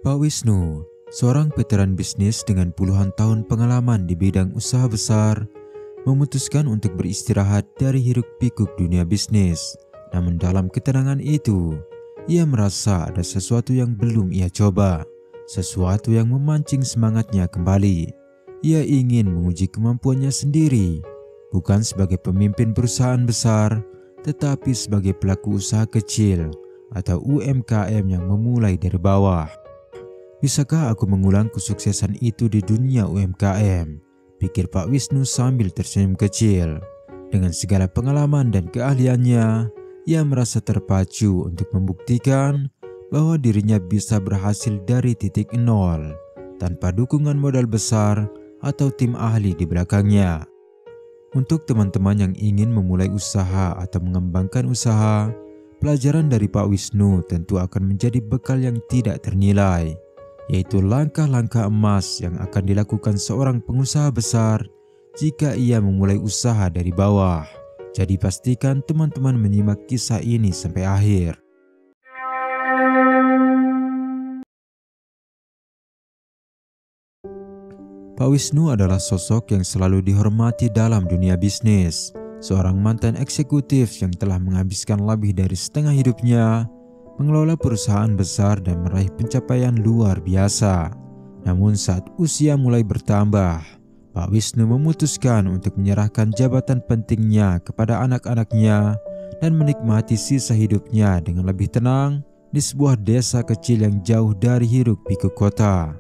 Pak Wisnu, seorang veteran bisnis dengan puluhan tahun pengalaman di bidang usaha besar, memutuskan untuk beristirahat dari hiruk-pikuk dunia bisnis. Namun dalam ketenangan itu, ia merasa ada sesuatu yang belum ia coba, sesuatu yang memancing semangatnya kembali. Ia ingin menguji kemampuannya sendiri, bukan sebagai pemimpin perusahaan besar, tetapi sebagai pelaku usaha kecil atau UMKM yang memulai dari bawah. Bisakah aku mengulang kesuksesan itu di dunia UMKM? Pikir Pak Wisnu sambil tersenyum kecil. Dengan segala pengalaman dan keahliannya, ia merasa terpacu untuk membuktikan bahwa dirinya bisa berhasil dari titik nol, tanpa dukungan modal besar atau tim ahli di belakangnya. Untuk teman-teman yang ingin memulai usaha atau mengembangkan usaha, pelajaran dari Pak Wisnu tentu akan menjadi bekal yang tidak ternilai, yaitu langkah-langkah emas yang akan dilakukan seorang pengusaha besar jika ia memulai usaha dari bawah. Jadi pastikan teman-teman menyimak kisah ini sampai akhir. Pak Wisnu adalah sosok yang selalu dihormati dalam dunia bisnis. Seorang mantan eksekutif yang telah menghabiskan lebih dari setengah hidupnya mengelola perusahaan besar dan meraih pencapaian luar biasa. Namun saat usia mulai bertambah, Pak Wisnu memutuskan untuk menyerahkan jabatan pentingnya kepada anak-anaknya dan menikmati sisa hidupnya dengan lebih tenang di sebuah desa kecil yang jauh dari hiruk-pikuk kota.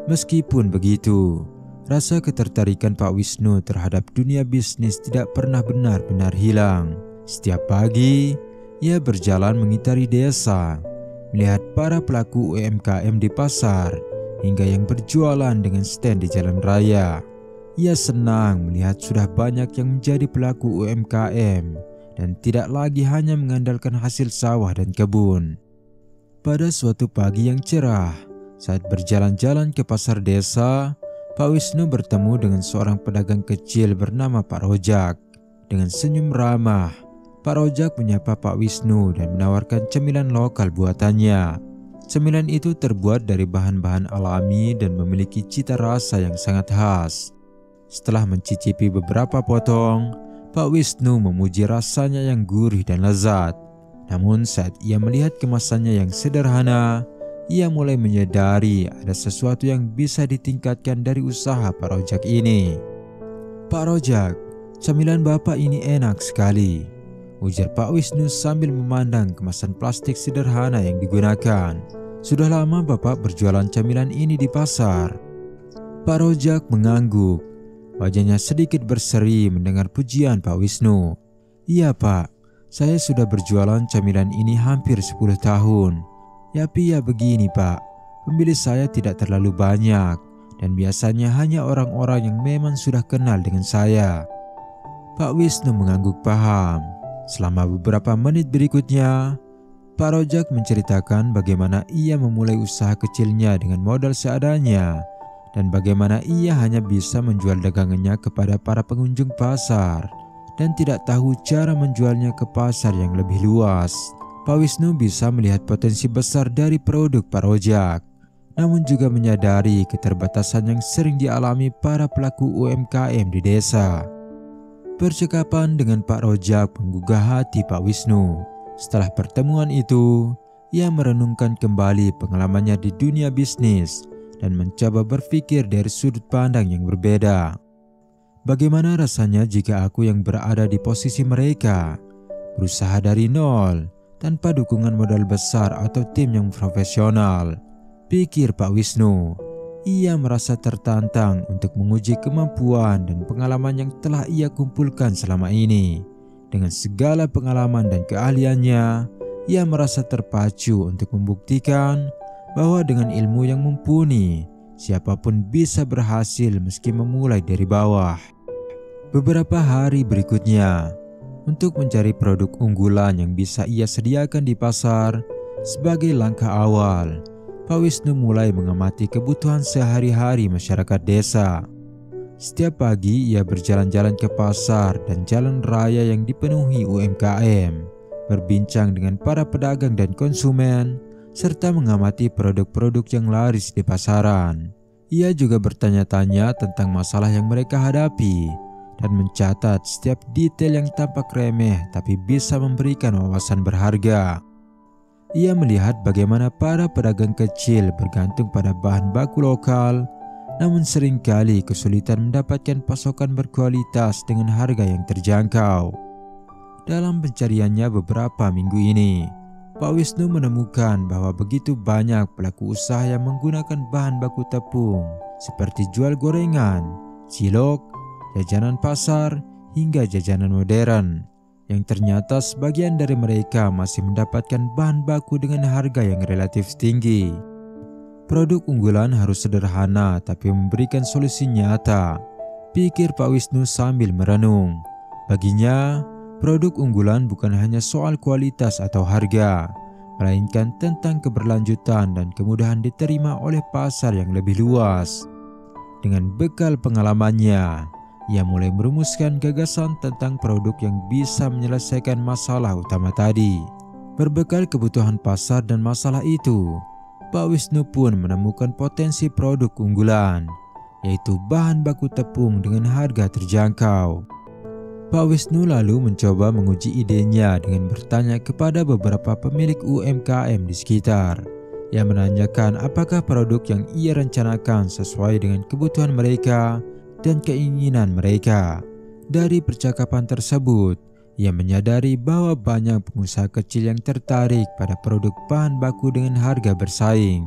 Meskipun begitu, rasa ketertarikan Pak Wisnu terhadap dunia bisnis tidak pernah benar-benar hilang. Setiap pagi, ia berjalan mengitari desa, melihat para pelaku UMKM di pasar, hingga yang berjualan dengan stand di jalan raya. Ia senang melihat sudah banyak yang menjadi pelaku UMKM dan tidak lagi hanya mengandalkan hasil sawah dan kebun. Pada suatu pagi yang cerah, saat berjalan-jalan ke pasar desa, Pak Wisnu bertemu dengan seorang pedagang kecil bernama Pak Rojak. Dengan senyum ramah, Pak Rojak menyapa Pak Wisnu dan menawarkan cemilan lokal buatannya. Cemilan itu terbuat dari bahan-bahan alami dan memiliki cita rasa yang sangat khas. Setelah mencicipi beberapa potong, Pak Wisnu memuji rasanya yang gurih dan lezat. Namun saat ia melihat kemasannya yang sederhana, ia mulai menyadari ada sesuatu yang bisa ditingkatkan dari usaha Pak Rojak ini. "Pak Rojak, camilan Bapak ini enak sekali," ujar Pak Wisnu sambil memandang kemasan plastik sederhana yang digunakan. "Sudah lama Bapak berjualan camilan ini di pasar?" Pak Rojak mengangguk. Wajahnya sedikit berseri mendengar pujian Pak Wisnu. "Iya Pak, saya sudah berjualan camilan ini hampir 10 tahun. Tapi ya begini Pak, pembeli saya tidak terlalu banyak dan biasanya hanya orang-orang yang memang sudah kenal dengan saya." Pak Wisnu mengangguk paham. Selama beberapa menit berikutnya, Pak Rojak menceritakan bagaimana ia memulai usaha kecilnya dengan modal seadanya dan bagaimana ia hanya bisa menjual dagangannya kepada para pengunjung pasar dan tidak tahu cara menjualnya ke pasar yang lebih luas. Pak Wisnu bisa melihat potensi besar dari produk Pak Rojak, namun juga menyadari keterbatasan yang sering dialami para pelaku UMKM di desa. Percakapan dengan Pak Rojak menggugah hati Pak Wisnu. Setelah pertemuan itu, ia merenungkan kembali pengalamannya di dunia bisnis dan mencoba berpikir dari sudut pandang yang berbeda. Bagaimana rasanya jika aku yang berada di posisi mereka, berusaha dari nol, tanpa dukungan modal besar atau tim yang profesional? Pikir Pak Wisnu. Ia merasa tertantang untuk menguji kemampuan dan pengalaman yang telah ia kumpulkan selama ini. Dengan segala pengalaman dan keahliannya, ia merasa terpacu untuk membuktikan bahwa dengan ilmu yang mumpuni, siapapun bisa berhasil meski memulai dari bawah. Beberapa hari berikutnya, untuk mencari produk unggulan yang bisa ia sediakan di pasar, sebagai langkah awal, Pak Wisnu mulai mengamati kebutuhan sehari-hari masyarakat desa. Setiap pagi ia berjalan-jalan ke pasar dan jalan raya yang dipenuhi UMKM, berbincang dengan para pedagang dan konsumen, serta mengamati produk-produk yang laris di pasaran. Ia juga bertanya-tanya tentang masalah yang mereka hadapi dan mencatat setiap detail yang tampak remeh tapi bisa memberikan wawasan berharga. Ia melihat bagaimana para pedagang kecil bergantung pada bahan baku lokal, namun seringkali kesulitan mendapatkan pasokan berkualitas dengan harga yang terjangkau. Dalam pencariannya beberapa minggu ini, Pak Wisnu menemukan bahwa begitu banyak pelaku usaha yang menggunakan bahan baku tepung seperti jual gorengan, cilok, jajanan pasar, hingga jajanan modern, yang ternyata sebagian dari mereka masih mendapatkan bahan baku dengan harga yang relatif tinggi. Produk unggulan harus sederhana tapi memberikan solusi nyata, pikir Pak Wisnu sambil merenung. Baginya, produk unggulan bukan hanya soal kualitas atau harga, melainkan tentang keberlanjutan dan kemudahan diterima oleh pasar yang lebih luas. Dengan bekal pengalamannya, ia mulai merumuskan gagasan tentang produk yang bisa menyelesaikan masalah utama tadi. Berbekal kebutuhan pasar dan masalah itu, Pak Wisnu pun menemukan potensi produk unggulan, yaitu bahan baku tepung dengan harga terjangkau. Pak Wisnu lalu mencoba menguji idenya dengan bertanya kepada beberapa pemilik UMKM di sekitar. Ia menanyakan apakah produk yang ia rencanakan sesuai dengan kebutuhan mereka dan keinginan mereka. Dari percakapan tersebut, ia menyadari bahwa banyak pengusaha kecil yang tertarik pada produk bahan baku dengan harga bersaing.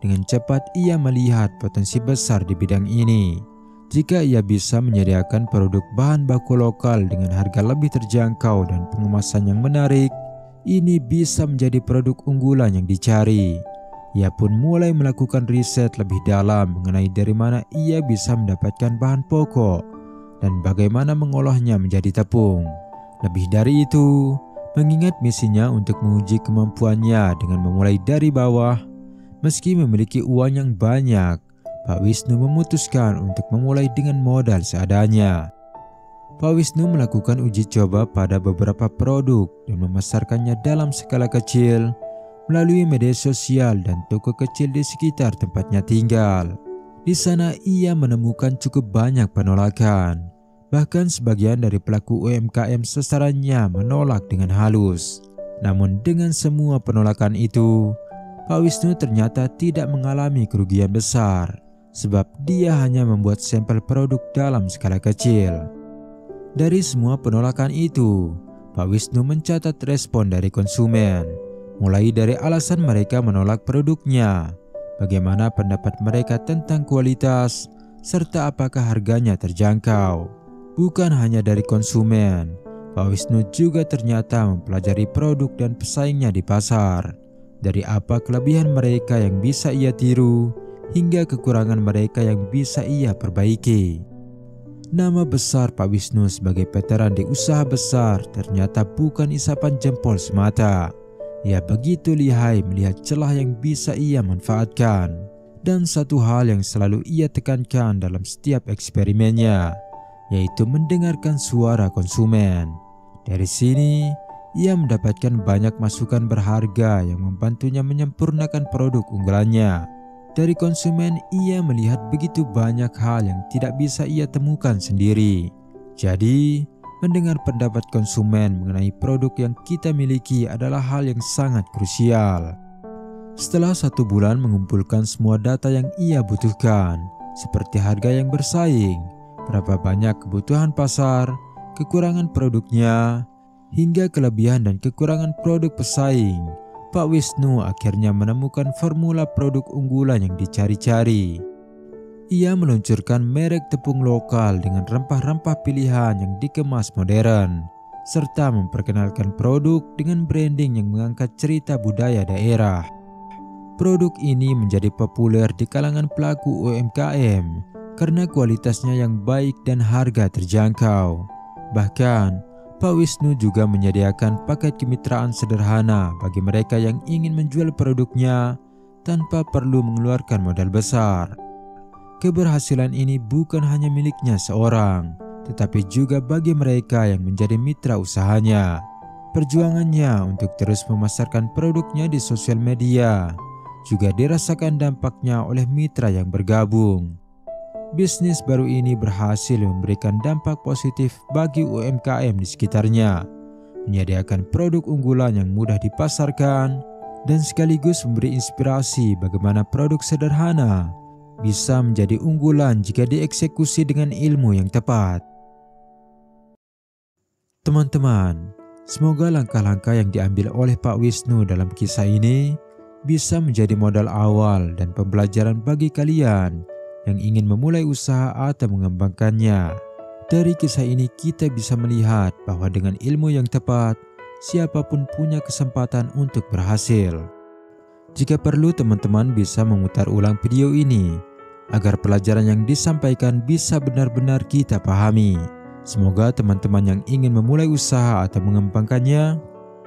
Dengan cepat ia melihat potensi besar di bidang ini. Jika ia bisa menyediakan produk bahan baku lokal dengan harga lebih terjangkau dan pengemasan yang menarik, ini bisa menjadi produk unggulan yang dicari. Ia pun mulai melakukan riset lebih dalam mengenai dari mana ia bisa mendapatkan bahan pokok dan bagaimana mengolahnya menjadi tepung. Lebih dari itu, mengingat misinya untuk menguji kemampuannya dengan memulai dari bawah, meski memiliki uang yang banyak, Pak Wisnu memutuskan untuk memulai dengan modal seadanya. Pak Wisnu melakukan uji coba pada beberapa produk dan memasarkannya dalam skala kecil melalui media sosial dan toko kecil di sekitar tempatnya tinggal. Di sana ia menemukan cukup banyak penolakan. Bahkan sebagian dari pelaku UMKM sasarannya menolak dengan halus. Namun dengan semua penolakan itu, Pak Wisnu ternyata tidak mengalami kerugian besar, sebab dia hanya membuat sampel produk dalam skala kecil. Dari semua penolakan itu, Pak Wisnu mencatat respon dari konsumen, mulai dari alasan mereka menolak produknya, bagaimana pendapat mereka tentang kualitas, serta apakah harganya terjangkau. Bukan hanya dari konsumen, Pak Wisnu juga ternyata mempelajari produk dan pesaingnya di pasar. Dari apa kelebihan mereka yang bisa ia tiru, hingga kekurangan mereka yang bisa ia perbaiki. Nama besar Pak Wisnu sebagai veteran di usaha besar ternyata bukan isapan jempol semata. Ia begitu lihai melihat celah yang bisa ia manfaatkan. Dan satu hal yang selalu ia tekankan dalam setiap eksperimennya, yaitu mendengarkan suara konsumen. Dari sini, ia mendapatkan banyak masukan berharga yang membantunya menyempurnakan produk unggulannya. Dari konsumen, ia melihat begitu banyak hal yang tidak bisa ia temukan sendiri. Jadi, mendengar pendapat konsumen mengenai produk yang kita miliki adalah hal yang sangat krusial. Setelah 1 bulan mengumpulkan semua data yang ia butuhkan, seperti harga yang bersaing, berapa banyak kebutuhan pasar, kekurangan produknya, hingga kelebihan dan kekurangan produk pesaing, Pak Wisnu akhirnya menemukan formula produk unggulan yang dicari-cari. Ia meluncurkan merek tepung lokal dengan rempah-rempah pilihan yang dikemas modern, serta memperkenalkan produk dengan branding yang mengangkat cerita budaya daerah. Produk ini menjadi populer di kalangan pelaku UMKM karena kualitasnya yang baik dan harga terjangkau. Bahkan, Pak Wisnu juga menyediakan paket kemitraan sederhana bagi mereka yang ingin menjual produknya tanpa perlu mengeluarkan modal besar. Keberhasilan ini bukan hanya miliknya seorang, tetapi juga bagi mereka yang menjadi mitra usahanya. Perjuangannya untuk terus memasarkan produknya di sosial media juga dirasakan dampaknya oleh mitra yang bergabung. Bisnis baru ini berhasil memberikan dampak positif bagi UMKM di sekitarnya, menyediakan produk unggulan yang mudah dipasarkan dan sekaligus memberi inspirasi bagaimana produk sederhana bisa menjadi unggulan jika dieksekusi dengan ilmu yang tepat. Teman-teman, semoga langkah-langkah yang diambil oleh Pak Wisnu dalam kisah ini bisa menjadi modal awal dan pembelajaran bagi kalian yang ingin memulai usaha atau mengembangkannya. Dari kisah ini kita bisa melihat bahwa dengan ilmu yang tepat, siapapun punya kesempatan untuk berhasil. Jika perlu, teman-teman bisa memutar ulang video ini agar pelajaran yang disampaikan bisa benar-benar kita pahami. Semoga teman-teman yang ingin memulai usaha atau mengembangkannya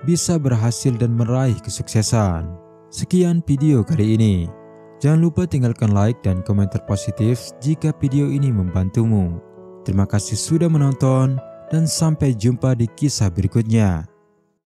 bisa berhasil dan meraih kesuksesan. Sekian video kali ini. Jangan lupa tinggalkan like dan komentar positif jika video ini membantumu. Terima kasih sudah menonton dan sampai jumpa di kisah berikutnya.